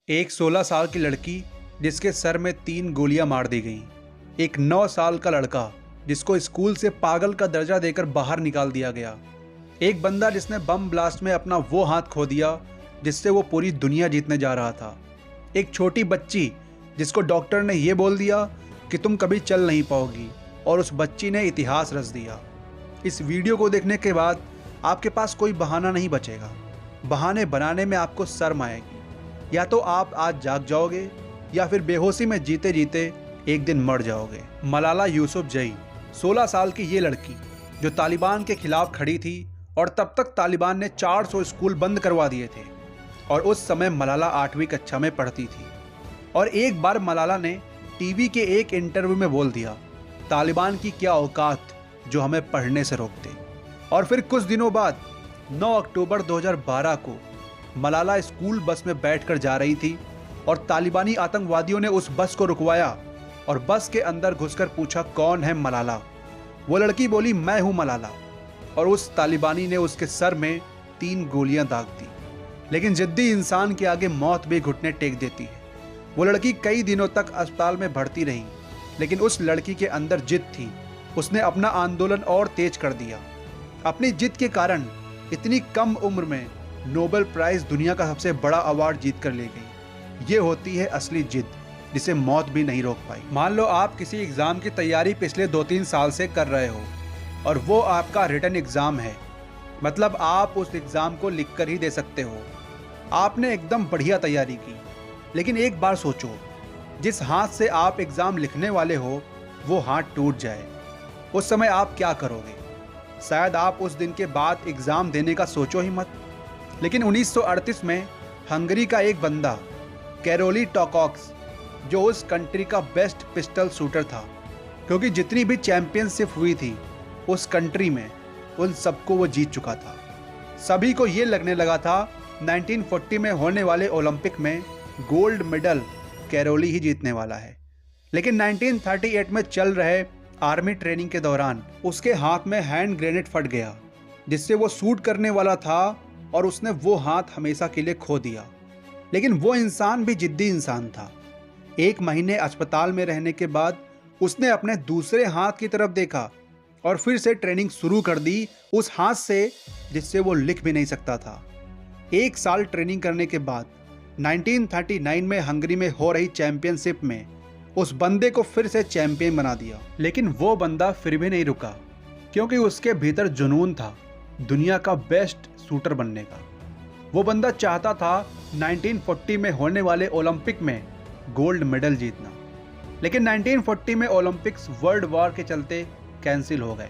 एक 16 साल की लड़की जिसके सर में 3 गोलियां मार दी गईं। एक 9 साल का लड़का जिसको स्कूल से पागल का दर्जा देकर बाहर निकाल दिया गया। एक बंदा जिसने बम ब्लास्ट में अपना वो हाथ खो दिया जिससे वो पूरी दुनिया जीतने जा रहा था। एक छोटी बच्ची जिसको डॉक्टर ने ये बोल दिया कि तुम कभी चल नहीं पाओगी, और उस बच्ची ने इतिहास रच दिया। इस वीडियो को देखने के बाद आपके पास कोई बहाना नहीं बचेगा। बहाने बनाने में आपको शर्म आएगी। या तो आप आज जाग जाओगे या फिर बेहोशी में जीते जीते एक दिन मर जाओगे। मलाला यूसुफजई 16 साल की ये लड़की जो तालिबान के खिलाफ खड़ी थी, और तब तक तालिबान ने 400 स्कूल बंद करवा दिए थे, और उस समय मलाला 8वीं कक्षा में पढ़ती थी। और एक बार मलाला ने टीवी के एक इंटरव्यू में बोल दिया, तालिबान की क्या औकात जो हमें पढ़ने से रोकते। और फिर कुछ दिनों बाद 9 अक्टूबर 2012 को मलाला स्कूल बस में बैठकर जा रही थी, और तालिबानी आतंकवादियों ने उस बस को रुकवाया और बस के अंदर घुसकर पूछा, कौन है मलाला। वो लड़की बोली, मैं हूं मलाला, और उस तालिबानी ने उसके सर में 3 गोलियां दाग दी। लेकिन जिद्दी इंसान के आगे मौत भी घुटने टेक देती है। वो लड़की कई दिनों तक अस्पताल में भर्ती रही, लेकिन उस लड़की के अंदर जिद थी। उसने अपना आंदोलन और तेज कर दिया। अपनी जिद के कारण इतनी कम उम्र में नोबेल प्राइज, दुनिया का सबसे बड़ा अवार्ड जीत कर ले गई। ये होती है असली जिद, जिसे मौत भी नहीं रोक पाई। मान लो आप किसी एग्जाम की तैयारी पिछले 2-3 साल से कर रहे हो, और वो आपका रिटन एग्जाम है। मतलब आप उस एग्जाम को लिख कर ही दे सकते हो। आपने एकदम बढ़िया तैयारी की, लेकिन एक बार सोचो, जिस हाथ से आप एग्जाम लिखने वाले हो वो हाथ टूट जाए, उस समय आप क्या करोगे? शायद आप उस दिन के बाद एग्जाम देने का सोचो ही मत। लेकिन 1938 में हंगरी का एक बंदा, कैरोली टॉकॉक्स, जो उस कंट्री का बेस्ट पिस्टल शूटर था, क्योंकि जितनी भी चैंपियनशिप हुई थी उस कंट्री में, उन सबको वो जीत चुका था। सभी को ये लगने लगा था 1940 में होने वाले ओलंपिक में गोल्ड मेडल कैरोली ही जीतने वाला है। लेकिन 1938 में चल रहे आर्मी ट्रेनिंग के दौरान उसके हाथ में हैंड ग्रेनेड फट गया, जिससे वो शूट करने वाला था, और उसने वो हाथ हमेशा के लिए खो दिया। लेकिन वो इंसान भी जिद्दी इंसान था। 1 महीने अस्पताल में रहने के बाद उसने अपने दूसरे हाथ की तरफ देखा और फिर से ट्रेनिंग शुरू कर दी उस हाथ से जिससे वो लिख भी नहीं सकता था। 1 साल ट्रेनिंग करने के बाद 1939 में हंगरी में हो रही चैंपियनशिप में उस बंदे को फिर से चैंपियन बना दिया। लेकिन वो बंदा फिर भी नहीं रुका, क्योंकि उसके भीतर जुनून था दुनिया का बेस्ट शूटर बनने का। वो बंदा चाहता था 1940 में होने वाले ओलंपिक में गोल्ड मेडल जीतना। लेकिन 1940 में ओलंपिक्स वर्ल्ड वॉर के चलते कैंसिल हो गए।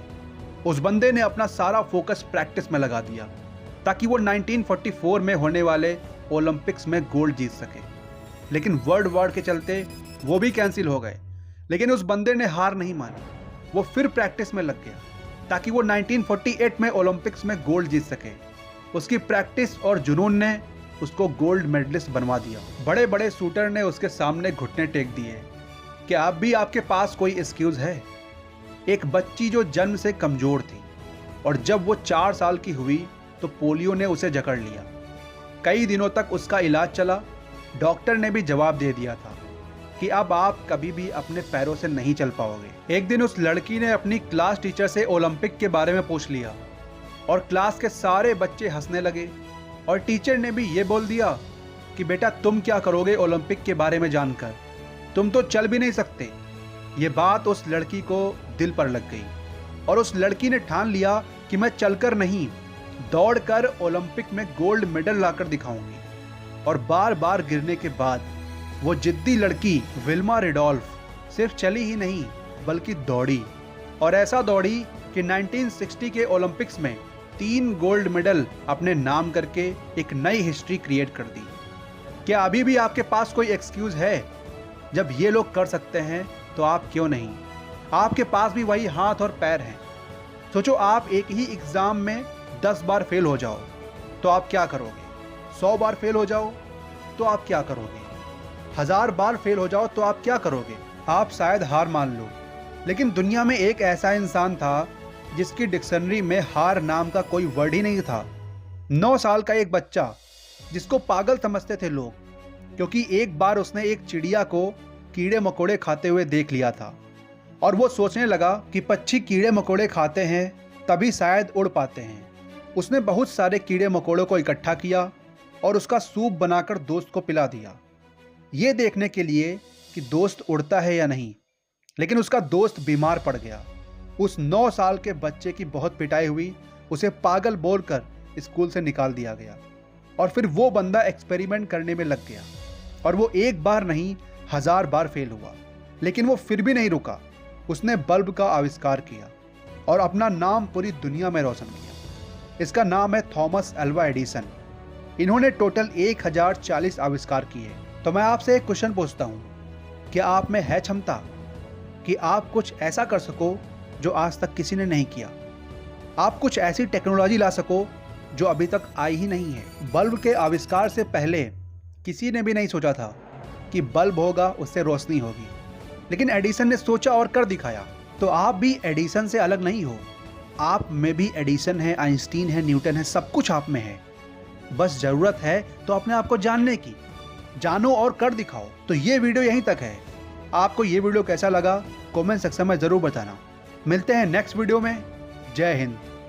उस बंदे ने अपना सारा फोकस प्रैक्टिस में लगा दिया ताकि वो 1944 में होने वाले ओलंपिक्स में गोल्ड जीत सके। लेकिन वर्ल्ड वॉर के चलते वो भी कैंसिल हो गए। लेकिन उस बंदे ने हार नहीं मानी। वो फिर प्रैक्टिस में लग गया ताकि वो 1948 में ओलंपिक्स में गोल्ड जीत सके। उसकी प्रैक्टिस और जुनून ने उसको गोल्ड मेडलिस्ट बनवा दिया। बड़े बड़े शूटर ने उसके सामने घुटने टेक दिए। क्या अब भी आपके पास कोई एक्सक्यूज है? एक बच्ची जो जन्म से कमजोर थी, और जब वो 4 साल की हुई तो पोलियो ने उसे जकड़ लिया। कई दिनों तक उसका इलाज चला। डॉक्टर ने भी जवाब दे दिया था कि अब आप कभी भी अपने पैरों से नहीं चल पाओगे। एक दिन उस लड़की ने अपनी क्लास टीचर से ओलंपिक के बारे में पूछ लिया, और क्लास के सारे बच्चे हंसने लगे। और टीचर ने भी ये बोल दिया कि बेटा, तुम क्या करोगे ओलंपिक के बारे में जानकर? तुम तो चल भी नहीं सकते। ये बात उस लड़की को दिल पर लग गई, और उस लड़की ने ठान लिया कि मैं चलकर नहीं, दौड़कर ओलंपिक में गोल्ड मेडल लाकर दिखाऊंगी। और बार बार गिरने के बाद वो जिद्दी लड़की विल्मा रेडोल्फ सिर्फ चली ही नहीं बल्कि दौड़ी, और ऐसा दौड़ी कि 1960 के ओलंपिक्स में 3 गोल्ड मेडल अपने नाम करके एक नई हिस्ट्री क्रिएट कर दी। क्या अभी भी आपके पास कोई एक्सक्यूज है? जब ये लोग कर सकते हैं तो आप क्यों नहीं? आपके पास भी वही हाथ और पैर हैं। सोचो, आप एक ही एग्जाम में 10 बार फेल हो जाओ तो आप क्या करोगे? 100 बार फेल हो जाओ तो आप क्या करोगे? 1000 बार फेल हो जाओ तो आप क्या करोगे? आप शायद हार मान लो। लेकिन दुनिया में एक ऐसा इंसान था जिसकी डिक्शनरी में हार नाम का कोई वर्ड ही नहीं था। 9 साल का एक बच्चा जिसको पागल समझते थे लोग, क्योंकि एक बार उसने एक चिड़िया को कीड़े मकोड़े खाते हुए देख लिया था और वो सोचने लगा कि पक्षी कीड़े मकोड़े खाते हैं तभी शायद उड़ पाते हैं। उसने बहुत सारे कीड़े मकोड़ों को इकट्ठा किया और उसका सूप बनाकर दोस्त को पिला दिया, ये देखने के लिए कि दोस्त उड़ता है या नहीं। लेकिन उसका दोस्त बीमार पड़ गया। उस 9 साल के बच्चे की बहुत पिटाई हुई, उसे पागल बोलकर स्कूल से निकाल दिया गया और फिर वो बंदा एक्सपेरिमेंट करने में लग गया और वो एक बार नहीं 1000 बार फेल हुआ। लेकिन वो फिर भी नहीं रुका। उसने बल्ब का आविष्कार किया और अपना नाम पूरी दुनिया में रोशन किया। इसका नाम है थॉमस अल्वा एडिसन। इन्होंने टोटल 1040 आविष्कार किए। तो मैं आपसे एक क्वेश्चन पूछता हूँ, क्या आप में है क्षमता कि आप कुछ ऐसा कर सको जो आज तक किसी ने नहीं किया? आप कुछ ऐसी टेक्नोलॉजी ला सको जो अभी तक आई ही नहीं है। बल्ब के आविष्कार से पहले किसी ने भी नहीं सोचा था कि बल्ब होगा, उससे रोशनी होगी, लेकिन एडिसन ने सोचा और कर दिखाया। तो आप भी एडिसन से अलग नहीं हो। आप में भी एडिसन है, आइंस्टीन है, न्यूटन है, सब कुछ आप में है। बस ज़रूरत है तो अपने आप को जानने की। जानो और कर दिखाओ। तो ये वीडियो यहीं तक है। आपको ये वीडियो कैसा लगा कमेंट सेक्शन में ज़रूर बताना। मिलते हैं नेक्स्ट वीडियो में। जय हिंद।